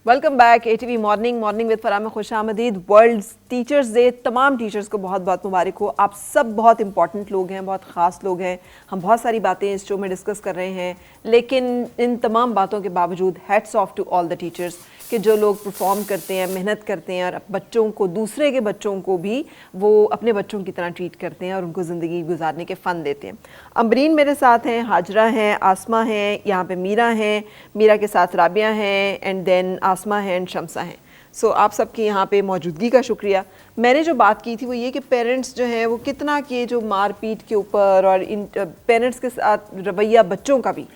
Welcome back ATV morning with फराम खुश आमदीद। वर्ल्ड टीचर्स डे तमाम टीचर्स को बहुत बहुत मुबारक हो। आप सब बहुत इंपॉर्टेंट लोग हैं, बहुत ख़ास लोग हैं। हम बहुत सारी बातें इस शो में डिस्कस कर रहे हैं, लेकिन इन तमाम बातों के बावजूद hats off to all the teachers कि जो लोग परफॉर्म करते हैं, मेहनत करते हैं और बच्चों को, दूसरे के बच्चों को भी वो अपने बच्चों की तरह ट्रीट करते हैं और उनको ज़िंदगी गुजारने के फ़न देते हैं। अम्बरीन मेरे साथ हैं, हाजरा हैं, आसमा हैं, यहाँ पे मीरा हैं, मीरा के साथ राबिया हैं, एंड देन आसमा हैं एंड शम्सा हैं। सो आप सबकी यहाँ पे मौजूदगी का शुक्रिया। मैंने जो बात की थी वो ये कि पेरेंट्स जो हैं वो कितना कि जो मार पीट के ऊपर और इन पेरेंट्स के साथ रवैया बच्चों का भी,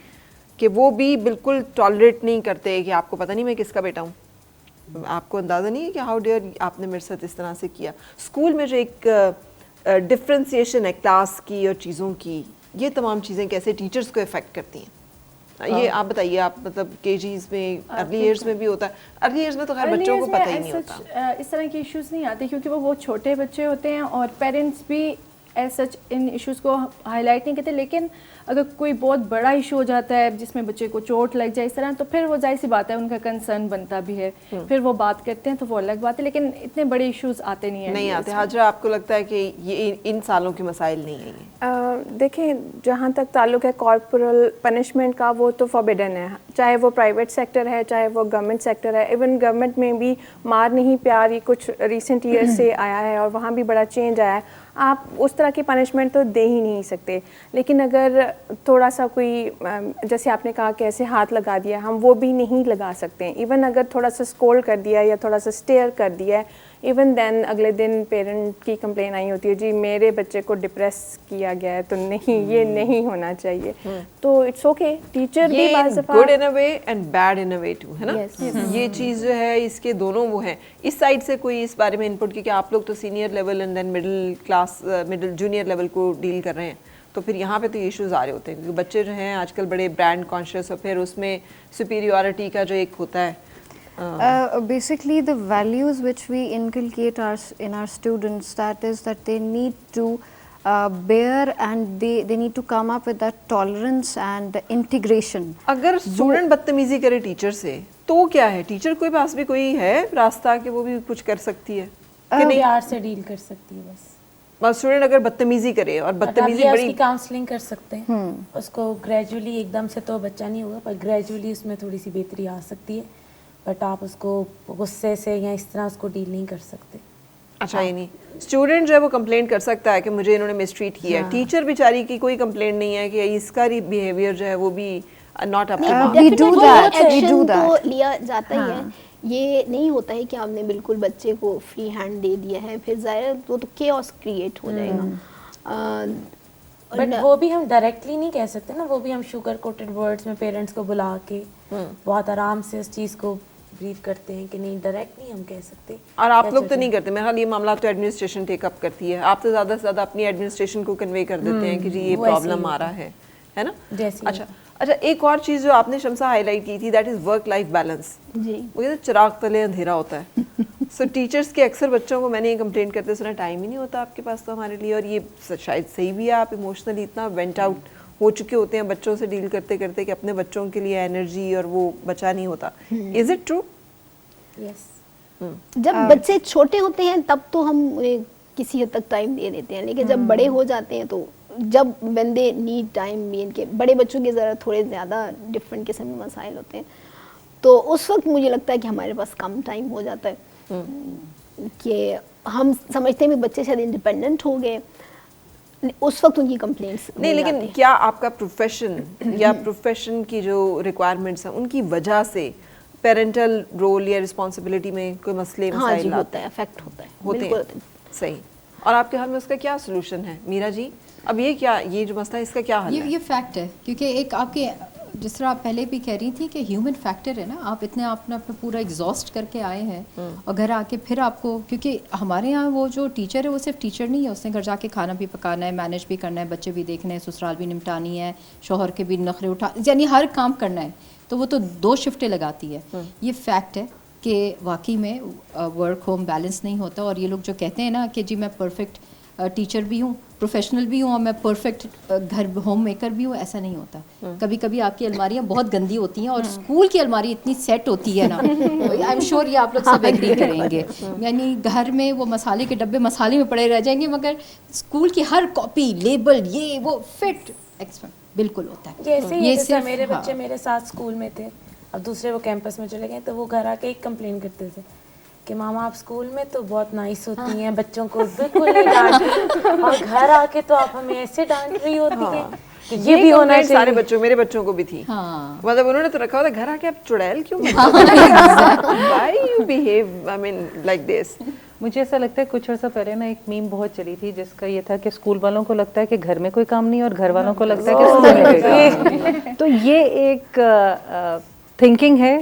कि वो भी बिल्कुल टॉलरेट नहीं करते कि आपको पता नहीं मैं किसका बेटा हूँ, आपको अंदाज़ा नहीं है कि हाउ डेयर आपने मेरे साथ इस तरह से किया। स्कूल में जो एक डिफ्रेंसिएशन है क्लास की और चीज़ों की, ये तमाम चीज़ें कैसे टीचर्स को इफ़ेक्ट करती हैं, ये आप बताइए। आप मतलब केजीज में, अर्ली ईयर्स में भी होता है? अर्ली ईयर्स में तो खैर बच्चों को पता ही नहीं होता, इस तरह के इश्यूज नहीं आते क्योंकि वो छोटे बच्चे होते हैं और पेरेंट्स भी एज सच इन इश्यूज को हाईलाइट नहीं करते। लेकिन अगर कोई बहुत बड़ा इशू हो जाता है जिसमें बच्चे को चोट लग जाए इस तरह, तो फिर वो जाहिर सी बात है उनका कंसर्न बनता भी है, फिर वो बात करते हैं तो वो अलग बात है। लेकिन इतने बड़े इश्यूज आते नहीं आते। हाजरा, आपको लगता है कि ये इन सालों के मसाइल नहीं है ये? देखें, जहाँ तक ताल्लुक है कॉर्पोरल पनिशमेंट का, वो तो फॉरबिडन है, चाहे वो प्राइवेट सेक्टर है चाहे वो गवर्नमेंट सेक्टर है। इवन गवर्नमेंट में भी मार नहीं प्यार, ये कुछ रिसेंट ईयर से आया है और वहाँ भी बड़ा चेंज आया है। आप उस तरह की पनिशमेंट तो दे ही नहीं सकते, लेकिन अगर थोड़ा सा कोई, जैसे आपने कहा कि ऐसे हाथ लगा दिया, हम वो भी नहीं लगा सकते। इवन अगर थोड़ा सा स्कोल्ड कर दिया या थोड़ा सा स्टेयर कर दिया, इवन देन अगले दिन पेरेंट की कंप्लेन आई होती है, जी मेरे बच्चे को डिप्रेस किया गया है, तो नहीं, ये नहीं होना चाहिए। तो इट्स ओके, टीचर भी good in a way and bad in a way too, है ना? ये चीज़ जो है इसके दोनों वो हैं। इस साइड से कोई इस बारे में इनपुट, क्योंकि आप लोग तो senior level and then middle class, middle junior level को डील कर रहे हैं, तो फिर यहाँ पे तो इश्यूज आ रहे होते हैं क्योंकि बच्चे जो हैं आजकल बड़े ब्रांड कॉन्शियस और फिर उसमें सुपीरियॉरिटी का जो एक होता है। Basically the values which we inculcate in our students, that is that they need to bear and they need to come up with that tolerance and integration. अगर स्टूडेंट बदतमीजी करे टीचर से तो क्या है? टीचर के पास भी कोई है रास्ता कि वो भी कुछ कर सकती है कि नहीं? प्यार से डील कर सकती है बस। स्टूडेंट अगर बदतमीजी करे और बदतमीजी बड़ी, उसकी काउंसलिंग कर सकते हैं, उसको ग्रेजुअली, एकदम से तो बच्चा नहीं होगा पर ग्रेजुअली उसमें थोड़ी सी बेहतरी आ सकती है, बट आप उसको गुस्से से या इस तरह उसको डील नहीं कर सकते। अच्छा, ये नहीं, स्टूडेंट जो है वो कंप्लेंट कर सकता है कि मुझे इन्होंने मिसट्रीट किया है। टीचर बेचारी की कोई कंप्लेंट नहीं है कि इसका बिहेवियर जो है वो भी not up to mark. We do that. तो लिया जाता ही है। ये नहीं होता है कि आपने बिल्कुल बच्चे को फ्री हैंड दे दिया है, फिर जाहिर वो तो केओस क्रिएट हो जाएगा। बट वो भी हम डायरेक्टली नहीं कह सकते ना, वो भी हम शुगर कोटेड वर्ड्स में पेरेंट्स को बुला के बहुत आराम से उस चीज़ को ब्रीफ करते हैं कि नहीं, डायरेक्ट नहीं हम कह सकते। और आप लोग तो नहीं करते, मेरे ख्याल ये मामला तो एडमिनिस्ट्रेशन टेक अप करती है। आप तो ज़्यादा से ज़्यादा अपनी एडमिनिस्ट्रेशन को कन्वे कर देते हैं कि जी ये प्रॉब्लम आ रहा है ना? अच्छा, एक और चीज़ जो आपने शम्सा हाईलाइट की थी, that is work life balance. जी, वो कहते चिराग तले अंधेरा होता है। सो टीचर्स के अक्सर बच्चों को मैंने ये कंप्लेन करते सुना, टाइम ही नहीं होता आपके पास तो हमारे लिए। और ये शायद सही भी है, आप इमोशनली इतना वेंट आउट हो चुके होते हैं बच्चों से डील करते करते कि अपने बच्चों के लिए एनर्जी और वो बचा नहीं होता। Is it true? यस। जब बच्चे छोटे होते हैं तब तो हम किसी हद तक टाइम दे देते हैं, लेकिन जब बड़े हो जाते हैं तो जब when they need time, इनके बड़े बच्चों के ज़रा थोड़े ज़्यादा डिफरेंट किस्म के मसाइल होते हैं, तो उस वक्त मुझे लगता है कि हमारे पास कम टाइम हो जाता है कि हम समझते हैं कि बच्चे शायद इंडिपेंडेंट हो गए, उस वक्त उनकी कंप्लेंट्स नहीं। लेकिन क्या आपका प्रोफेशन या प्रोफेशन की जो रिक्वायरमेंट्स हैं उनकी वजह से पेरेंटल रोल या रिस्पॉन्सिबिलिटी में कोई मसले मसाइल होता है, अफेक्ट होते हैं? सही। और आपके हाल में उसका क्या सोल्यूशन है मीरा जी? अब ये जो मसला है इसका क्या हल है? ये फैक्ट है, क्योंकि एक आपके जिस तरह आप पहले भी कह रही थी कि ह्यूमन फैक्टर है ना, आप इतने अपना पूरा एग्जॉस्ट करके आए हैं और घर आके फिर आपको, क्योंकि हमारे यहाँ वो जो टीचर है वो सिर्फ टीचर नहीं है, उसने घर जाके खाना भी पकाना है, मैनेज भी करना है, बच्चे भी देखने हैं, ससुराल भी निपटानी है, शोहर के भी नखरे उठा, यानी हर काम करना है, तो वो तो 2 शिफ्टें लगाती है। ये फैक्ट है कि वाकई में वर्क होम बैलेंस नहीं होता। और ये लोग जो कहते हैं ना कि जी मैं परफेक्ट टीचर भी हूँ, प्रोफेशनल भी हूँ और मैं परफेक्ट घर होम मेकर भी हूँ, ऐसा नहीं होता. कभी कभी आपकी अलमारियाँ बहुत गंदी होती हैं और स्कूल की अलमारी इतनी सेट होती है ना, आई एम श्योर ये आप लोग सब एग्री करेंगे. यानी घर में वो मसाले के डब्बे मसाले में पड़े रह जाएंगे, मगर स्कूल की हर कॉपी, लेबल, ये वो फिट बिल्कुल होता है. जैसे ही जैसे सिर्फ- मेरे हाँ. बच्चे मेरे साथ स्कूल में थे, अब दूसरे वो कैंपस में चले गए, तो वो घर आके एक कंप्लेन करते थे कि मामा आप स्कूल में तो बहुत नाइस होती हैं, बच्चों को बिल्कुल नहीं डांटती, और घर आके तो आप हमें ऐसे डांट रही होती हैं. तो ये भी होना complaint सारे चाहिए. बच्चों, मेरे बच्चों को भी थी. हाँ. मतलब उन्होंने तो रखा होता घर आके आप चुड़ैल क्यों why you behave I mean like this. मुझे ऐसा लगता है कुछ अर्सा पहले ना एक मीम बहुत चली थी जिसका ये था कि स्कूल वालों को लगता है कि घर में कोई काम नहीं और घर वालों को लगता है कि स्कूल में कोई काम नहीं. तो ये एक थिंकिंग है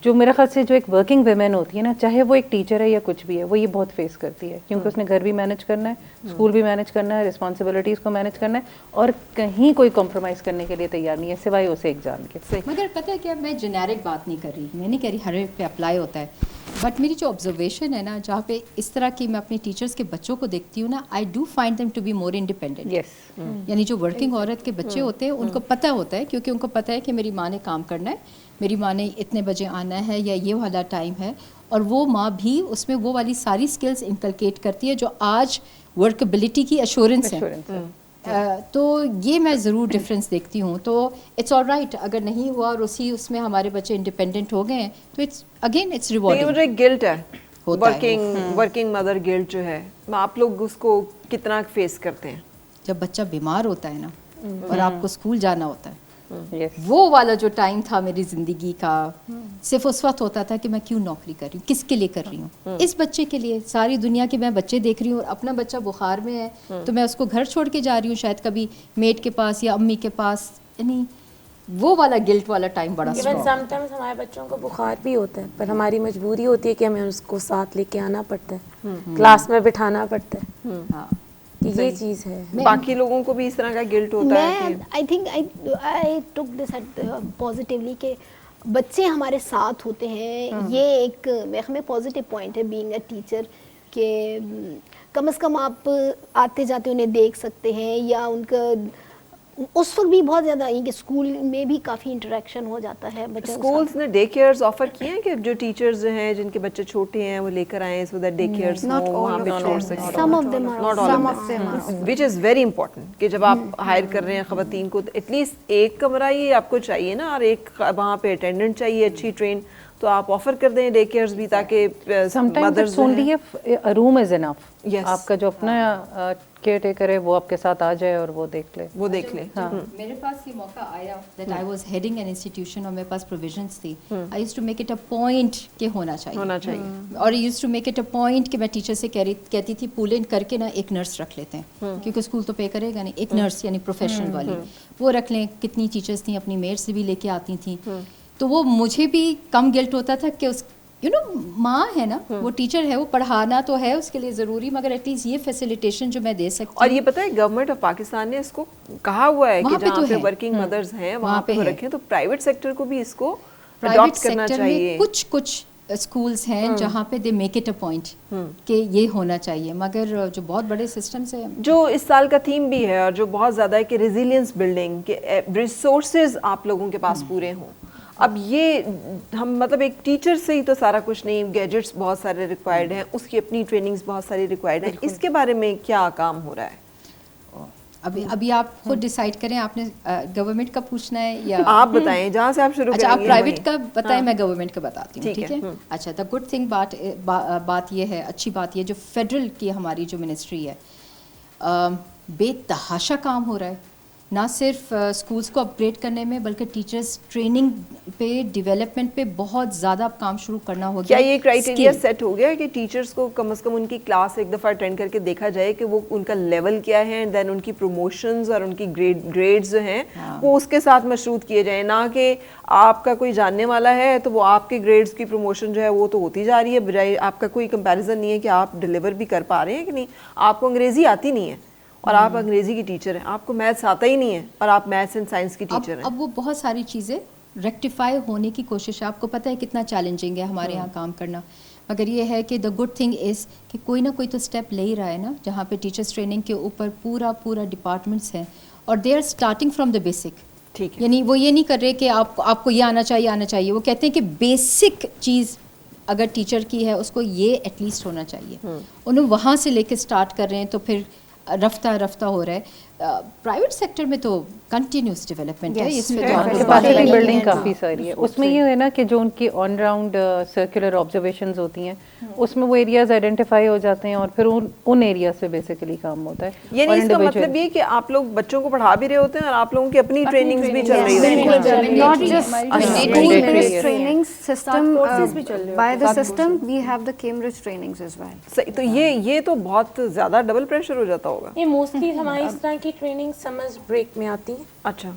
जो मेरे ख्याल से जो एक वर्किंग वुमेन होती है ना, चाहे वो एक टीचर है या कुछ भी है, वो ये बहुत फेस करती है, क्योंकि उसने घर भी मैनेज करना है, स्कूल भी मैनेज करना है, रिस्पॉन्सिबिलिटीज़ को मैनेज करना है, और कहीं कोई कॉम्प्रोमाइज़ करने के लिए तैयार नहीं है सिवाय उसे एग्जाम के. मगर पता है क्या, मैं जेनेरिक बात नहीं कर रही, मैं नहीं कह रही हर एक पे अप्लाई होता है, बट मेरी जो ऑब्जर्वेशन है ना, जहाँ पे इस तरह की मैं अपने टीचर्स के बच्चों को देखती हूँ ना, I do find them to be more independent. Yes. यानी जो वर्किंग औरत के बच्चे होते हैं, उनको पता होता है, क्योंकि उनको पता है कि मेरी माँ ने काम करना है, मेरी माँ ने इतने बजे आना है या ये वाला टाइम है, और वो माँ भी उसमें वो वाली सारी स्किल्स इनकलकेट करती है जो आज वर्कबिलिटी की अश्योरेंस है. तो ये मैं ज़रूर डिफरेंस देखती हूँ. तो इट्स ऑल राइट अगर नहीं हुआ और उसमें हमारे बच्चे इंडिपेंडेंट हो गए हैं, तो इट्स अगेन इट्स लेकिन वो रिवॉर्डिंग. जो एक गिल्ट है, होता है. वर्किंग मदर गिल्ट जो है, आप लोग उसको कितना फेस करते हैं? जब बच्चा बीमार होता है ना और आपको स्कूल जाना होता है, यस. वो वाला जो टाइम था मेरी ज़िंदगी का, सिर्फ उस वक्त होता था कि मैं क्यों नौकरी कर रही हूँ, किसके लिए कर रही हूँ. इस बच्चे के लिए. सारी दुनिया के मैं बच्चे देख रही हूँ और अपना बच्चा बुखार में है तो मैं उसको घर छोड़ के जा रही हूँ, शायद कभी मेड के पास या अम्मी के पास. यानी वो वाला गिल्ट वाला टाइम बड़ा इवन स्ट्रॉन्ग. समटाइम्स हमारे बच्चों को बुखार भी होता है, पर हमारी मजबूरी होती है कि हमें उसको साथ लेके आना पड़ता है, क्लास में बिठाना पड़ता है. हाँ. कि ये चीज़ है. बाकी लोगों को भी इस तरह का गिल्ट होता है मैं I think I took this positively कि बच्चे हमारे साथ होते हैं. ये एक में पॉजिटिव पॉइंट है बीइंग अ टीचर कि कम से कम आप आते जाते उन्हें देख सकते हैं, या उनका उस वक्त भी बहुत ज़्यादा कि स्कूल में भी काफ़ी इंटरेक्शन हो जाता है बच्चों के स्कूल्स ने डे केयर्स ऑफर किए हैं कि जो टीचर्स हैं जिनके बच्चे छोटे हैं वो लेकर आए so that day cares Not all वहाँ of पे them. छोड़ सकें. Some of them are. Not all Some of of them are. Which is very important कि जब आप हायर कर रहे हैं खवातीन को, तो एटलीस्ट एक कमरा ही आपको चाहिए ना, और एक वहाँ पे अटेंडेंट चाहिए अच्छी ट्रेन, तो आप ऑफर कर दें डे केयर्स भी, ताकि sometimes it's only a room is enough. Yes. आपका जो अपना केयर टेकर है वो आपके साथ आ जाए और वो देख ले. वो देख लें. मेरे पास ये मौका आया that I was heading an institution और मेरे पास प्रोविजंस थी. I used to make it a point कि होना चाहिए. और I used to make it a point कि मैं टीचर से कहती थी पुल इन करके ना एक नर्स रख लेते हैं, क्योंकि स्कूल तो पे करेगा नहीं. एक नर्स यानी प्रोफेशनल वाली वो रख लें. कितनी टीचर्स थी अपनी मेड से भी लेके आती थी, तो वो मुझे भी कम गिल्ट होता था कि उस माँ है ना, वो टीचर है, वो पढ़ाना तो है उसके लिए ज़रूरी, मगर एटलीस्ट ये फैसिलिटेशन जो मैं दे सकती हूँ. और ये पता है गवर्नमेंट ऑफ पाकिस्तान ने इसको कहा हुआ है कि वहाँ पे जहाँ तो पे है. वर्किंग मदर्स हैं वहाँ पे है. रखें, तो प्राइवेट सेक्टर को भी इसको प्राइवेट अडॉप्ट करना सेक्टर चाहिए. में कुछ स्कूल्स हैं जहाँ पे they make it a point कि ये होना चाहिए, मगर जो बहुत बड़े सिस्टम्स हैं. जो इस साल का थीम भी है और जो बहुत ज़्यादा है कि रेजिलियंस बिल्डिंग के रिसोर्सेज आप लोगों के पास पूरे हों. अब ये हम मतलब एक टीचर से ही तो सारा कुछ नहीं, गैजेट्स बहुत सारे रिक्वायर्ड हैं, उसकी अपनी ट्रेनिंग्स बहुत सारी रिक्वायर्ड हैं. इसके बारे में क्या काम हो रहा है? अभी आप खुद डिसाइड करें, आपने गवर्नमेंट का पूछना है या आप बताएं जहाँ से आप शुरू अच्छा, आप करेंगे. प्राइवेट का बताएं. मैं गवर्नमेंट का बताती हूँ. ठीक ठीक है. है. अच्छा, द गुड थिंग बात ये है, अच्छी बात ये, जो फेडरल की हमारी जो मिनिस्ट्री है, बेतहाशा काम हो रहा है. ना सिर्फ स्कूल्स को अपग्रेड करने में, बल्कि टीचर्स ट्रेनिंग पे, डेवलपमेंट पे बहुत ज़्यादा काम शुरू करना हो गया. क्या ये क्राइटेरिया सेट हो गया है कि टीचर्स को कम से कम उनकी क्लास एक दफ़ा अटेंड करके देखा जाए कि वो उनका लेवल क्या है, एंड देन उनकी प्रमोशंस और उनकी ग्रेड्स जो हैं वो उसके साथ मशरूत किए जाएं, ना कि आपका कोई जानने वाला है तो वो आपके ग्रेड्स की प्रमोशन जो है वो तो होती जा रही है, बजाय आपका कोई कंपैरिजन नहीं है कि आप डिलीवर भी कर पा रहे हैं कि नहीं. आपको अंग्रेज़ी आती नहीं है और आप अंग्रेजी की टीचर हैं, आपको मैथ्स आता ही नहीं है और आप मैथ्स एंड साइंस की टीचर हैं. अब वो बहुत सारी चीज़ें रेक्टिफाई होने की कोशिश है. आपको पता है कितना चैलेंजिंग है हमारे यहाँ काम करना, मगर ये है कि द गुड थिंग इज़ कि कोई ना कोई तो स्टेप ले ही रहा है ना, जहाँ पे टीचर्स ट्रेनिंग के ऊपर पूरा डिपार्टमेंट्स हैं और they are starting from the basic. ठीक है. यानी वो ये नहीं कर रहे कि आपको ये आना चाहिए, वो कहते हैं कि बेसिक चीज़ अगर टीचर की है उसको ये एटलीस्ट होना चाहिए. उन्हें वहाँ से लेके स्टार्ट कर रहे हैं, तो फिर रफ्ता हो रहा है. प्राइवेट सेक्टर में तो कंटिन्यूस डेवलपमेंट है, इसमें तो कैपेसिटी बिल्डिंग काफ़ी सारी है. उसमें ये है ना कि जो उनकी ऑन राउंड सर्कुलर ऑब्जर्वेशंस होती हैं, उसमें वो एरियाज आइडेंटिफाई हो जाते हैं और फिर उन एरिया से बेसिकली काम होता है. यानी इसका मतलब ये कि आप लोग बच्चों को पढ़ा भी रहे होते हैं और आप लोगों की अपनी ट्रेनिंग्स भी चल रही है. Not just Cambridge training system, by the system we have the Cambridge trainings as well. सही. तो ये तो बहुत ज़्यादा डबल प्रेशर हो जाता होगा. ये मोस्टली हमारी इस तरह की ट्रेनिंग समर ब्रेक में आती है. अच्छा.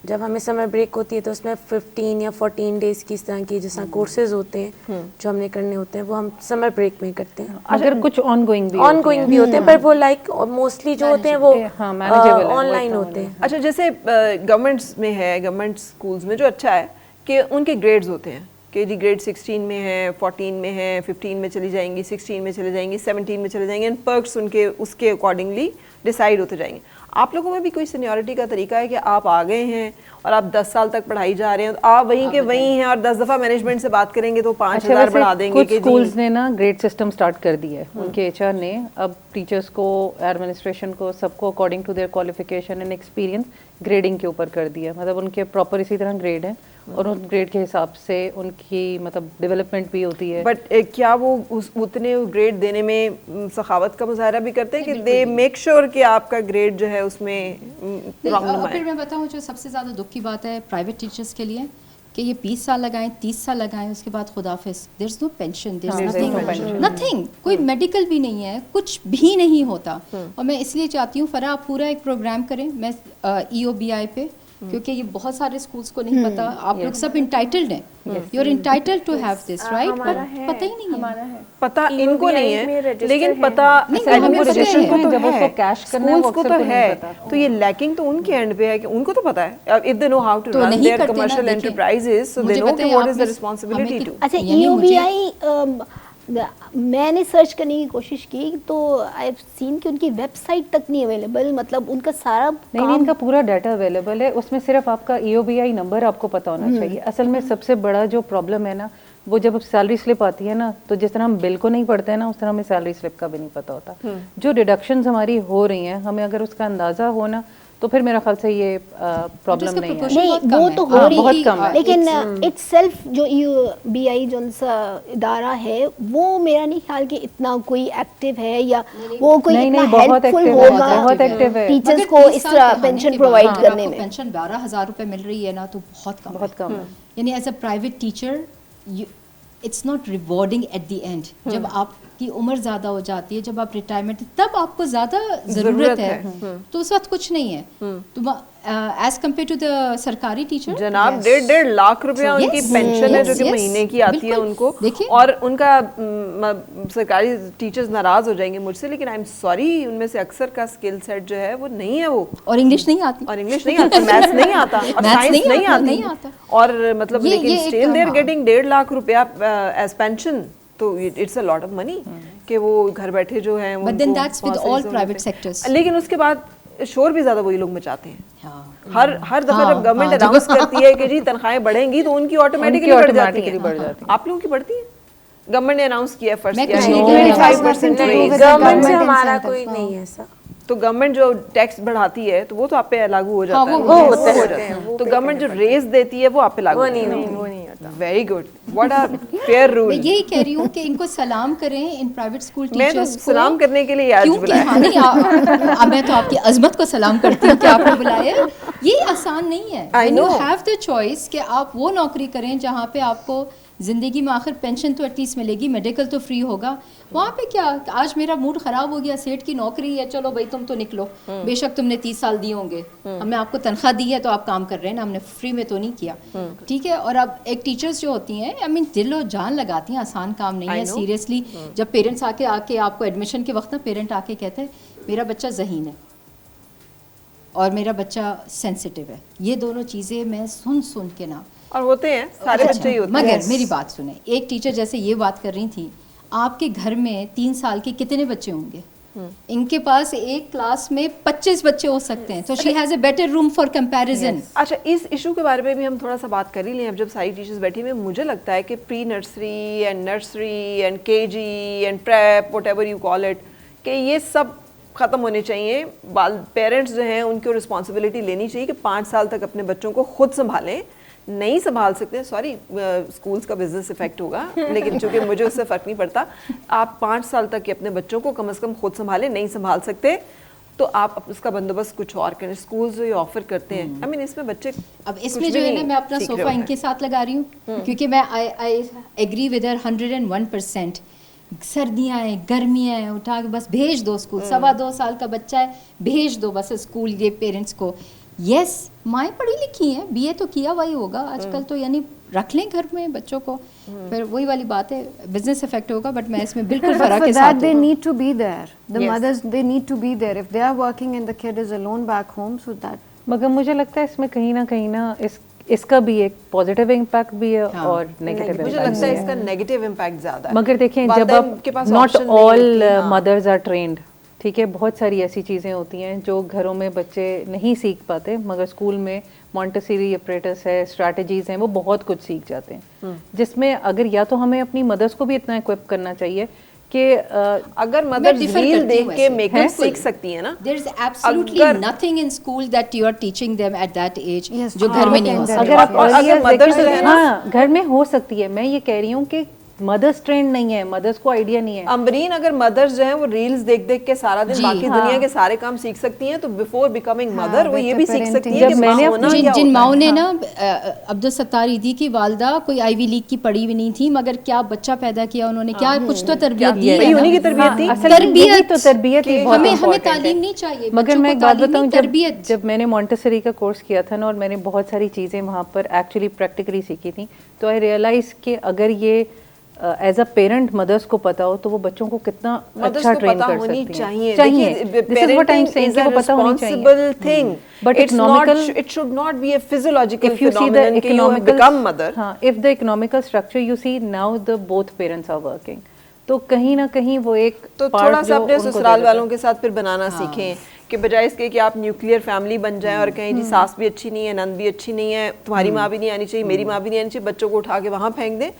जब हमें समर ब्रेक होती है तो उसमें 15 या 14 डेज की इस तरह की जैसा कोर्सेज होते हैं जो हमने करने होते हैं, वो हम समर ब्रेक में करते हैं. अगर कुछ ऑनगोइंग भी होते हैं, पर वो लाइक मोस्टली जो होते हैं वो ऑनलाइन होते हैं. अच्छा, जैसे गवर्नमेंट्स में है, गवर्नमेंट स्कूल्स में जो अच्छा है कि उनके ग्रेड्स होते हैं कि जी ग्रेड 16 में है, 14 में है, 15 में चली जाएंगी, 16 में चले जाएंगी, 17 में चले जाएंगे, एंड पर्क्स उनके उसके अकॉर्डिंगली डिसाइड होते जाएंगे. आप लोगों में भी कोई सीनियरिटी का तरीका है कि आप आ गए हैं और आप 10 साल तक पढ़ाई जा रहे हैं, तो आप वहीं के वहीं हैं और 10 दफ़ा मैनेजमेंट से बात करेंगे तो 5,000 बढ़ा देंगे. कुछ स्कूल्स ने ना ग्रेड सिस्टम स्टार्ट कर दिया है, उनके एचआर ने अब टीचर्स को, एडमिनिस्ट्रेशन को, सबको according to their qualification and experience grading के ऊपर कर दिया. मतलब उनके प्रॉपर इसी तरह ग्रेड है और उन ग्रेड के हिसाब से उनकी मतलब डेवलपमेंट भी होती है. बट क्या वो उतने ग्रेड देने में सखावत का मुजाहरा भी करते हैं कि दे मेक श्योर कि आपका ग्रेड जो है उसमें प्रॉब्लम फिर मैं बताऊं जो सबसे ज़्यादा दुख की बात है प्राइवेट टीचर्स के लिए कि ये 20 साल लगाएं, 30 साल लगाएं, उसके बाद खुदाफिज, there is no pension, there is nothing, कोई मेडिकल भी नहीं है, कुछ भी नहीं होता. और मैं इसलिए चाहती हूँ फरा आप पूरा एक प्रोग्राम करें, मैं EOBI पे, क्योंकि ये बहुत सारे स्कूल्स को नहीं पता. आप लोग सब इंटाइटल्ड हैं, you are entitled to have this right, पता ही नहीं है. पता इनको नहीं है, लेकिन पता रजिस्ट्रेशन को जब उसको कैश करना है को तो है. तो ये लैकिंग तो उनके एंड पे है कि उनको तो पता है, if they know how to run their commercial enterprises, so they know what is the responsibility to. अच्छा, EOBI मैंने सर्च करने की कोशिश की तो आई हैव सीन कि उनकी वेबसाइट तक नहीं अवेलेबल, मतलब उनका सारा नहीं, इनका पूरा डाटा अवेलेबल है, उसमें सिर्फ आपका EOBI नंबर आपको पता होना चाहिए. असल में सबसे बड़ा जो प्रॉब्लम है ना, वो जब सैलरी स्लिप आती है ना, तो जिस तरह हम बिल को नहीं पढ़ते हैं ना, उस तरह हमें सैलरी स्लिप का भी नहीं पता होता. जो डिडक्शंस हमारी हो रही हैं, हमें अगर उसका अंदाजा हो ना, तो फिर मेरा ख्याल से ये प्रॉब्लम नहीं है. नहीं, वो तो हो रही बहुत कम है, लेकिन इटसेल्फ जो EOBI जो इदारा है वो मेरा नहीं ख्याल कि इतना कोई एक्टिव है या वो कोई इतना हेल्पफुल होगा बहुत एक्टिव है टीचर्स को इस तरह पेंशन प्रोवाइड करने में. पेंशन 12,000 रुपए मिल रही है ना, तो बहुत कम है. यानी as a private teacher it's not rewarding at the end. जब आपकी उम्र ज़्यादा हो जाती है, जब आप रिटायरमेंट, तब आपको ज़्यादा ज़रूरत है, तो उस वक्त कुछ नहीं है. तो एज कम्पेयर टू द सरकारी टीचर जनाब 1.5 लाख रुपया उनकी पेंशन है जो कि महीने की आती है उनको, और उनका सरकारी टीचर्स नाराज हो जाएंगे मुझसे, लेकिन आई एम सॉरी, उनमें से अक्सर का स्किल सेट जो है वो नहीं है वो, और इंग्लिश नहीं आती, मैथ्स नहीं आता, और साइंस नहीं आता, और मतलब लेकिन still they are getting 1.5 lakh रुपया एज पेंशन. तो it's a lot of money कि वो घर बैठे जो है, but then that's with all private sectors. लेकिन उसके बाद शोर भी ज्यादा वही लोग मचाते हैं. हर दफा जब गवर्नमेंट अनाउंस करती है कि जी तनख्वाहें बढ़ेंगी, तो उनकी ऑटोमेटिकली बढ़ जाती है. आप लोगों की बढ़ती है? गवर्नमेंट ने अनाउंस किया, फर्स्ट किया 25% रेज. गवर्नमेंट से हमारा कोई नहीं है ऐसा. तो गवर्नमेंट जो टैक्स बढ़ाती है तो वो तो आप पे लागू हो जाता है, वो होता है. तो गवर्नमेंट जो रेज देती है वो आप पे लागू नहीं होता. Very good, what a fair rule. मैं यही कह रही हूँ कि इनको सलाम करें इन प्राइवेट स्कूल टीचर्स को. मैं तो सलाम करने के लिए आज बुलाया. मैं तो आपकी अजमत को सलाम करती हूँ कि आपने बुलाया. ये आसान नहीं है. यू हैव द चॉइस कि आप वो नौकरी करें जहाँ पे आपको ज़िंदगी में आखिर पेंशन तो एटलीस्ट मिलेगी, मेडिकल तो फ्री होगा. वहाँ पे क्या, आज मेरा मूड ख़राब हो गया, सेठ की नौकरी है, चलो भाई तुम तो निकलो, बेशक तुमने 30 साल दिए होंगे, हमने आपको तनख्वाह दी है तो आप काम कर रहे हैं ना, हमने फ्री में तो नहीं किया. ठीक है. और अब एक टीचर्स जो होती हैं, आई मीन दिल और जान लगाती हैं, आसान काम नहीं है सीरियसली. जब पेरेंट्स आके आपको एडमिशन के वक्त ना पेरेंट आके कहते हैं मेरा बच्चा ज़हीन है और मेरा बच्चा सेंसिटिव है, ये दोनों चीज़ें मैं सुन के ना, और होते हैं सारे बच्चे ही होते हैं. मगर मेरी बात सुने, एक टीचर जैसे ये बात कर रही थी, آپ کے گھر میں 3 سال کے کتنے بچے ہوں گے؟ ان کے پاس ایک کلاس میں 25 بچے ہو سکتے ہیں. تو she has a better room for comparison. اچھا اس ایشو کے بارے میں بھی ہم تھوڑا سا بات کر ہی لیں. اب جب ساری ٹیچرز بیٹھی ہوئی ہیں, مجھے لگتا ہے کہ pre nursery and nursery and K G and prep whatever you call it, کہ یہ سب ختم ہونے چاہیے. پیرنٹس جو ہیں ان کو رسپانسبلٹی لینی چاہیے کہ 5 سال تک اپنے بچوں کو خود سنبھالیں. نہیں سنبھال سکتے, سوری اسکولس کا بزنس افیکٹ ہوگا, لیکن چونکہ مجھے اس سے فرق نہیں پڑتا. آپ 5 سال تک اپنے بچوں کو کم از کم خود سنبھالیں. نہیں سنبھال سکتے تو آپ اس کا بندوبست کچھ اور کریں. اسکولز جو یہ آفر کرتے ہیں, آئی مین اس میں بچے اب اس میں جو ہے نا میں اپنا صوفہ ان کے ساتھ لگا رہی ہوں, کیونکہ میں آئی ایگری ود ہر 101%. سردیاں ہیں, گرمیاں ہیں, اٹھا کے بس بھیج دو اسکول. 2.25 سال کا بچہ ہے, بھیج دو بس اسکول. یہ پیرنٹس کو یس مائیں پڑھی لکھی ہیں, بی اے تو کیا ہوا ہی ہوگا آج کل تو, یعنی رکھ لیں گھر میں بچوں کو. پھر وہی والی بات ہے, بزنس افیکٹ ہوگا. بٹ میں اس میں بالکل فرق کے ساتھ they need to be there. The mothers, they need to be there. If they are working and the kid is alone back home, so that. مگر مجھے لگتا ہے اس میں کہیں نہ اس کا بھی ایک پازیٹیو امپیکٹ بھی ہے اور نیگیٹو. مجھے لگتا ہے اس کا نیگیٹو امپیکٹ زیادہ ہے. مگر دیکھیں جب آپ not all mothers are trained, ٹھیک ہے, بہت ساری ایسی چیزیں ہوتی ہیں جو گھروں میں بچے نہیں سیکھ پاتے, مگر اسکول میں مونٹیسری اپریٹس ہے, اسٹریٹجیز ہیں, وہ بہت کچھ سیکھ جاتے ہیں. جس میں اگر یا تو ہمیں اپنی مدرس کو بھی اتنا اکوپ کرنا چاہیے کہ اگر مدرس ریل دیکھ کے میک اپ سیکھ سکتی ہیں نا. there is absolutely nothing in school that you are teaching them at that age جو گھر میں نہیں ہو سکتا. اگر مدرس جو ہے نا گھر میں ہو سکتی ہے. میں یہ کہہ رہی ہوں کہ مدرس ٹرینڈ نہیں ہے, مدرس کو آئیڈیا نہیں ہے. امبرین اگر مدرس جو ہیں وہ ریلز دیکھ دیکھ کے سارا دن باقی دنیا کے سارے کام سیکھ سکتی ہیں, تو بیفور بیکمنگ مدر وہ یہ بھی سیکھ سکتی ہیں کہ ماں ہونا کیا ہوتا ہے. جن ماؤں نے نا عبدالستار ایدھی کی والدہ کوئی آئی وی لیگ کی پڑھی ہوئی نہیں تھی, مگر کیا بچہ پیدا کیا انہوں نے, کیا کچھ تو تربیت دی ہے. انہیں کی تربیت تھی. تربیت ہمیں تعلیم نہیں چاہیے. مگر میں ایک بات بتاؤں, جب میں نے مونٹیسری کا کورس کیا تھا نا, اور میں نے بہت ساری چیزیں وہاں پر ایکچولی پریکٹیکلی سیکھی تھیں, تو آئی ریئلائز کہ اگر یہ ایز اے پیرنٹ مدرس کو پتا ہو تو وہ بچوں کو کتنا اچھا ٹرین کر سکتی ہیں. Parenting is a responsible thing. But it should not be a physiological phenomenon that you have become mother. If the economical structure you see now, the both parents are working. تو کہیں نہ کہیں وہ ایک تو تھوڑا سا اپنے سسرال والوں کے ساتھ پھر بنانا سیکھیں, کہ بجائے اس کے کہ آپ نیوکلیئر فیملی بن جائیں اور کہیں جی ساس بھی اچھی نہیں ہے, نند بھی اچھی نہیں ہے, تمہاری ماں بھی نہیں آنی چاہیے, میری ماں بھی نہیں آنی چاہیے, بچوں کو اٹھا کے وہاں پھینک دیں.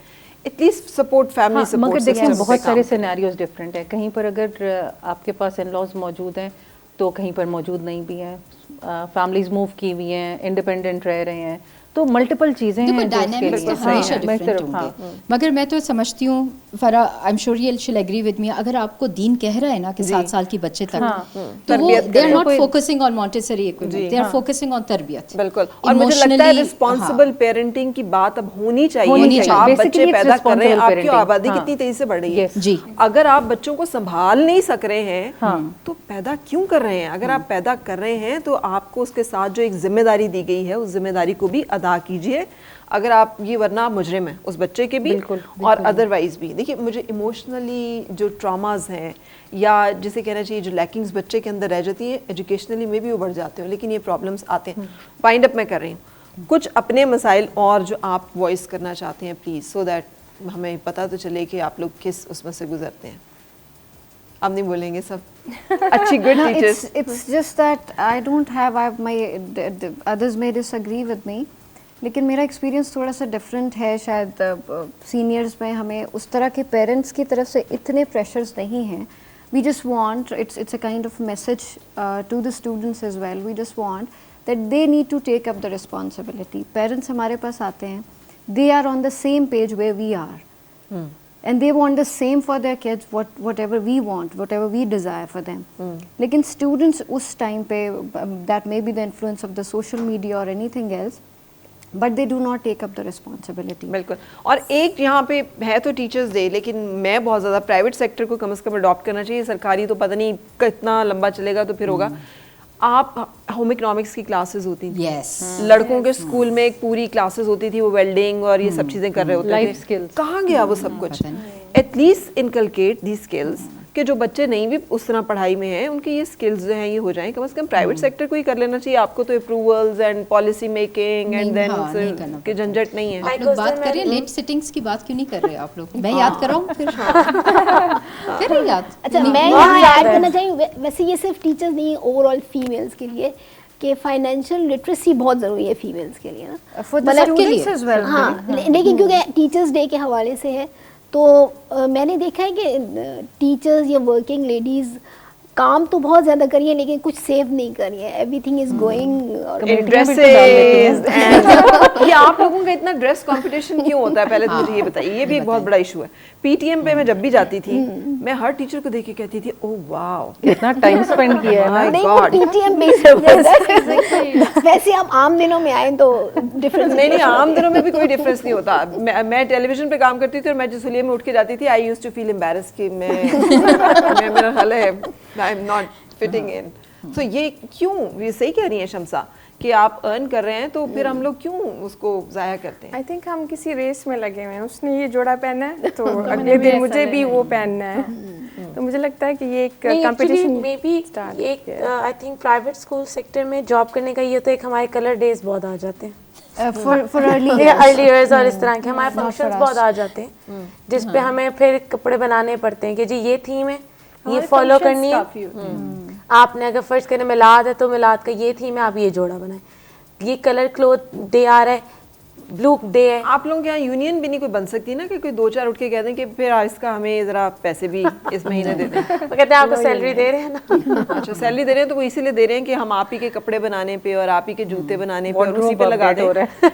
At least support family support. مگر دیکھیں بہت سارے سینیریوز ڈفرینٹ ہیں. کہیں پر اگر آپ کے پاس ان لاز موجود ہیں تو کہیں پر موجود نہیں بھی ہیں. فیملیز موو کی ہوئی ہیں, انڈیپینڈنٹ رہ رہے ہیں, تو ملٹیپل چیزیں ہیں. مگر میں تو سمجھتی ہوں, فرا آئی ایم شیور یو شل ایگری ود می, اگر آپ کو دین کہہ رہا ہے نا کہ 7 سال کی بچے تک, تو وہ they are not focusing on Montessori equipment, they are focusing on تربیت. بالکل. اور مجھے لگتا ہے رسپانسبل پیرنٹنگ کی بات اب ہونی چاہیے. آپ بچے پیدا کر رہے ہیں, آپ کی آبادی کتنی تیزی سے بڑھ رہی ہے. جی, اگر آپ بچوں کو سنبھال نہیں سک رہے ہیں تو پیدا کیوں کر رہے ہیں؟ اگر آپ پیدا کر رہے ہیں تو آپ کو اس کے ساتھ جو ایک ذمہ داری دی گئی ہے, اس ذمہ داری کو بھی ادا کیجیے. اگر آپ یہ, ورنہ آپ مجرم ہیں اس بچے کے بھی اور ادروائز بھی. دیکھیے مجھے ایموشنلی جو ٹراماز ہیں, یا جسے کہنا چاہیے جو لیکنگز بچے کے اندر رہ جاتی ہیں, ایجوکیشنلی میں بھی وہ بڑھ جاتے ہیں, لیکن یہ پرابلمس آتے ہیں. فائنڈ اپ میں کر رہی ہوں کچھ اپنے مسائل اور جو آپ وائس کرنا چاہتے ہیں پلیز, سو دیٹ ہمیں پتہ تو چلے کہ آپ لوگ کس اس میں سے گزرتے ہیں. اب نہیں بولیں گے سب اچھی good teachers. It's just that I don't have, others may disagree with me, لیکن میرا ایکسپیرینس تھوڑا سا ڈفرینٹ ہے. شاید سینئرز میں ہمیں اس طرح کے پیرنٹس کی طرف سے اتنے پریشرز نہیں ہیں. We just want, it's a kind of message to the students as well. We just want that they need to take up the responsibility. Parents ہمارے پاس آتے ہیں, they are on the same page where we are, and they want the same for their kids, whatever we want, whatever we desire for them. لیکن students اس time پہ, that may be the influence of the social media or anything else, but they do not take up the responsibility. بالکل. اور ایک یہاں پہ ہے تو teachers day, لیکن میں بہت زیادہ پرائیویٹ سیکٹر کو کم از کم اڈاپٹ کرنا چاہیے. سرکاری تو پتہ نہیں کتنا لمبا چلے گا تو پھر ہوگا. آپ ہوم اکنامکس کی کلاسز ہوتی تھیں, لڑکوں کے اسکول میں ایک پوری کلاسز ہوتی تھی, وہ ویلڈنگ اور یہ سب چیزیں کر رہے ہوتے تھے. کہاں گیا وہ سب کچھ؟ At least inculcate the skills کہ جو بچے نہیں بھی اس طرح پڑھائی میں ہیں ان کی یہ سکلز جو ہیں یہ ہو جائیں. کم از کم پرائیویٹ سیکٹر کو ہی کر لینا چاہیے. آپ کو تو approvals and policy making and then کہ جھنجٹ نہیں ہے. آپ لوگ بات کر رہے ہیں لیٹ سٹنگس کی بات کیوں نہیں کر رہے آپ لوگ؟ میں یاد کراؤں پھر کریں یاد. اچھا میں یہاں ایڈ کرنا چاہوں ویسے یہ صرف ٹیچرز نہیں اوور آل فیمیلس کے لیے کہ فائنینشیل لٹریسی بہت ضروری ہے فیمیلس کے لیے نا, مطلب ہاں لیکن کیونکہ ٹیچرز ڈے کے حوالے سے ہے تو میں نے دیکھا ہے کہ ٹیچرز یا ورکنگ لیڈیز کام تو بہت زیادہ کری ہے لیکن کچھ سیو نہیں کری ہے. Every thing is going dresses. یہ آپ لوگوں کا اتنا ڈریس کمپٹیشن کیوں ہوتا ہے پہلے تو مجھے یہ بتائیے. یہ بھی ایک بہت بڑا ایشو ہے. پی ٹی ایم پہ میں جب بھی جاتی تھی میں ہر ٹیچر کو دیکھ کے کہتی تھی او واو کتنا ٹائم اسپینڈ کیا ہے. نہیں وہ پی ٹی ایم بیس ویسے آپ عام دنوں میں آئیں تو ڈفرینس نہیں عام دنوں میں بھی کوئی ڈفرینس نہیں ہوتا. میں ٹیلی ویژن پہ کام کرتی تھی اور میں جس لیے میں اٹھ کے جاتی تھی I use to feel embarrass کہ میرا خیال ہے I am not fitting in. So یہ کیوں, یہ صحیح کہہ رہی ہیں شمسا کہ آپ ارن کر رہے ہیں تو پھر ہم لوگ کیوں اس کو ضائع کرتے ہیں. آئی تھنک ہم کسی ریس میں لگے ہوئے ہیں. اس نے یہ جوڑا پہنا ہے تو اگلے دن مجھے بھی وہ پہننا ہے. تو مجھے لگتا ہے کہ یہ ایک کمپٹیشن میں بھی ایک I think private school sector میں جاب کرنے کا یہ تو ایک ہمارے کلر ڈیز بہت آ جاتے ہیں ارلی ایئرز اور اس طرح کے ہمارے فنکشنز بہت آ جاتے ہیں جس پہ ہمیں پھر کپڑے بنانے پڑتے ہیں کہ جی یہ تھیم ہے یہ فالو کرنی ہے. آپ نے اگر فرض کریں میلاد ہے تو میلاد کا یہ تھیم ہے آپ یہ جوڑا بنائیں. یہ کلر کلوتھ ڈے آ رہا ہے بلو ڈے ہے. آپ لوگوں کے یہاں یونین بھی نہیں کوئی بن سکتی نا کہ کوئی دو چار اٹھ کے کہہ دیں کہ پھر اس کا ہمیں ذرا پیسے بھی اس مہینے دے دیں. وہ کہتے ہیں آپ کو سیلری دے رہے ہیں نا. اچھا سیلری دے رہے ہیں تو وہ اسی لیے دے رہے ہیں کہ ہم آپ ہی کے کپڑے بنانے پہ اور آپ ہی کے جوتے بنانے پہ اور اسی پہ لگا دیں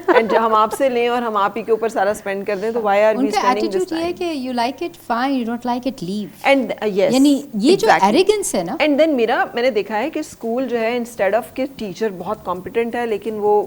اینڈ ہم آپ سے لیں اور ہم آپ ہی کے اوپر سارا اسپینڈ کر دیں. تو why are we spending this time. یہ ہے کہ you like it fine you don't like it leave. And yes یعنی یہ جو ایروگنس ہے نا. اینڈ دین میں نے دیکھا ہے کہ اسکول جو ہے انسٹیڈ آف کہ ٹیچر بہت کمپیٹنٹ ہے لیکن وہ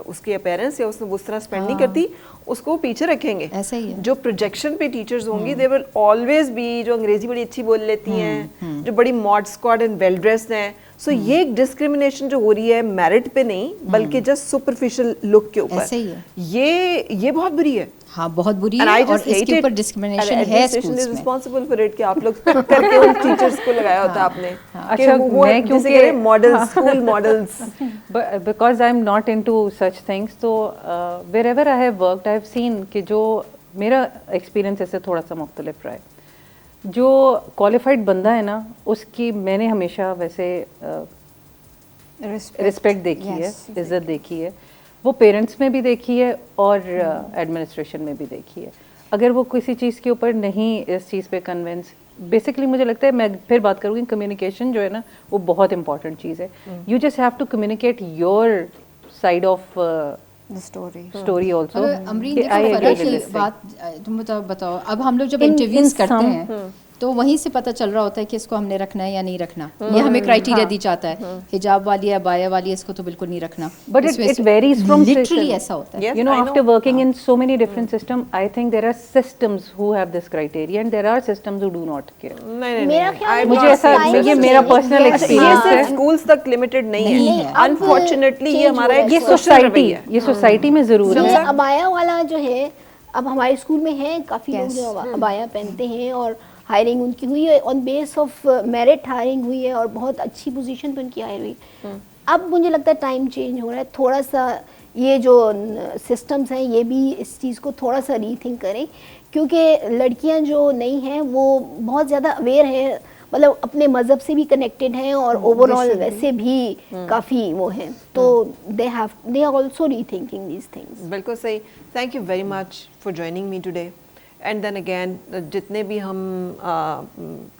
اس کے اپیرنس یا اس طرح اسپینڈ نہیں کرتی اس کو پیچھے رکھیں گے. ایسا ہی ہے جو پروجیکشن پہ ٹیچرز ہوں گی دے ول آلویز بی جو انگریزی بڑی اچھی بول لیتی ہیں جو بڑی mod squad and well dressed ہیں. سو یہ ایک ڈسکریمنیشن جو ہو رہی ہے میرٹ پہ نہیں بلکہ جسٹ سپرفیشل لک کے اوپر. ایسا ہی ہے. یہ بہت بری ہے. ہاں بہت بری ہے اور اس کے اوپر ڈسکریمنیشن ہے اسکولز میں. ریسپانسبل فار اٹ کہ آپ لوگ کر کے ان ٹیچرز کو لگایا ہوتا آپ نے. اچھا میں کیونکہ model school models because I am not into such things تو wherever I have worked I have seen کہ جو میرا ایکسپیرینس اس سے تھوڑا سا مختلف رہا ہے. جو کوالیفائڈ بندہ ہے نا اس کی میں نے ہمیشہ ویسے رسپیکٹ دیکھی ہے عزت دیکھی ہے. وہ پیرنٹس میں بھی دیکھی ہے اور ایڈمنسٹریشن میں بھی دیکھی ہے. اگر وہ کسی چیز کے اوپر نہیں اس چیز پہ کنونس بیسکلی مجھے لگتا ہے میں پھر بات کروں گی کمیونیکیشن جو ہے نا وہ بہت امپورٹنٹ چیز ہے. You just have to communicate your side of story also. Amreen بات تم بتاؤ اب ہم لوگ جب انٹرویوز کرتے ہیں تو وہیں سے پتہ چل رہا ہوتا ہے کہ اس کو ہم نے رکھنا ہے یا نہیں رکھنا. یہ ہمیں کرائٹیریا دی جاتا ہے حجاب والی ہے ابایا والی ہے اس کو تو بالکل نہیں رکھنا. But it varies from literally ایسا ہوتا ہے. You know, after working in so many different systems, I think there are systems who have this criteria and there are systems who do not care. میرا خیال مجھے ایسا یہ میرا personal experience ہے. اسکولز تک لمیٹڈ نہیں ہے انفارچونیٹلی. یہ ہمارا یہ سوسائٹی ہے یہ سوسائٹی میں ضرور ہے. ابایا والا جو ہے اب ہمارے اسکول میں ہے کافی لوگ جو ابایا پہنتے ہیں اور ہائرنگ ان کی ہوئی ہے آن بیس آف میرٹ ہائرنگ ہوئی ہے اور بہت اچھی پوزیشن پہ ان کی ہائر ہوئی. اب مجھے لگتا ہے ٹائم چینج ہو رہا ہے تھوڑا سا. یہ جو سسٹمز ہیں یہ بھی اس چیز کو تھوڑا سا ری تھنک کریں کیونکہ لڑکیاں جو نہیں ہیں وہ بہت زیادہ اویئر ہیں مطلب اپنے مذہب سے بھی کنیکٹڈ ہیں اور اوور آل ویسے بھی کافی وہ ہیں تو they are also rethinking these things. بالکل صحیح. Thank you very much for joining me today. And then again جتنے بھی ہم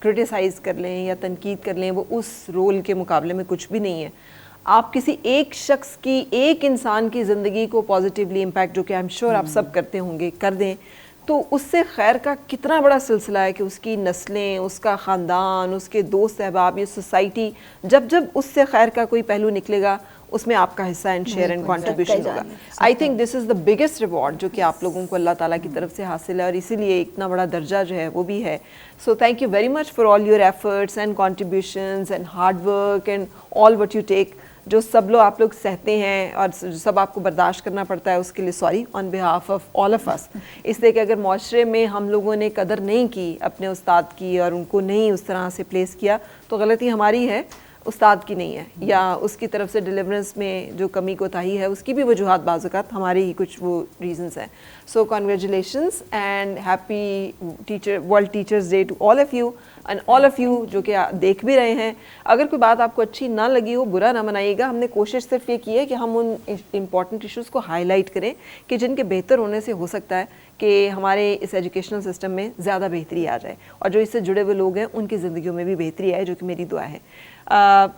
کرٹیسائز کر لیں یا تنقید کر لیں وہ اس رول کے مقابلے میں کچھ بھی نہیں ہے. آپ کسی ایک شخص کی ایک انسان کی زندگی کو پازیٹیولی امپیکٹ جو کہ آئی ایم شیور آپ سب کرتے ہوں گے کر دیں تو اس سے خیر کا کتنا بڑا سلسلہ ہے کہ اس کی نسلیں اس کا خاندان اس کے دوست احباب یہ سوسائٹی جب اس سے خیر کا کوئی پہلو نکلے گا اس میں آپ کا حصہ اینڈ شیئر اینڈ کنٹریبیوشن ہوگا. I think this is the biggest reward جو کہ آپ لوگوں کو اللہ تعالیٰ کی طرف سے حاصل ہے اور اسی لیے اتنا بڑا درجہ جو ہے وہ بھی ہے. So thank you very much for all your efforts and contributions and hard work and all what you take جو سب لوگ آپ لوگ سہتے ہیں اور سب آپ کو برداشت کرنا پڑتا ہے، اس کے لیے sorry on behalf of all of us. اس لیے کہ اگر معاشرے میں ہم لوگوں نے قدر نہیں کی اپنے استاد کی اور ان کو نہیں اس طرح سے پلیس کیا تو غلطی ہماری ہے، استاد کی نہیں ہے، یا اس کی طرف سے ڈیلیورنس میں جو کمی کوتاہی ہے اس کی بھی وجوہات بعض اوقات ہمارے ہی کچھ وہ ریزنس ہیں. So congratulations and happy world teachers day to all of you and all of you جو کہ دیکھ بھی رہے ہیں. اگر کوئی بات آپ کو اچھی نہ لگی ہو برا نہ منائیے گا. ہم نے کوشش صرف یہ کی ہے کہ ہم ان امپورٹنٹ ایشوز کو ہائی لائٹ کریں کہ جن کے بہتر ہونے سے ہو سکتا ہے کہ ہمارے اس ایجوکیشنل سسٹم میں زیادہ بہتری آ جائے اور جو اس سے جڑے ہوئے لوگ ہیں ان کی زندگیوں میں بھی بہتری آئے، جو کہ میری دعا ہے.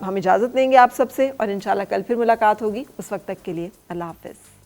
ہم اجازت لیں گے آپ سب سے اور انشاءاللہ کل پھر ملاقات ہوگی. اس وقت تک کے لیے اللہ حافظ.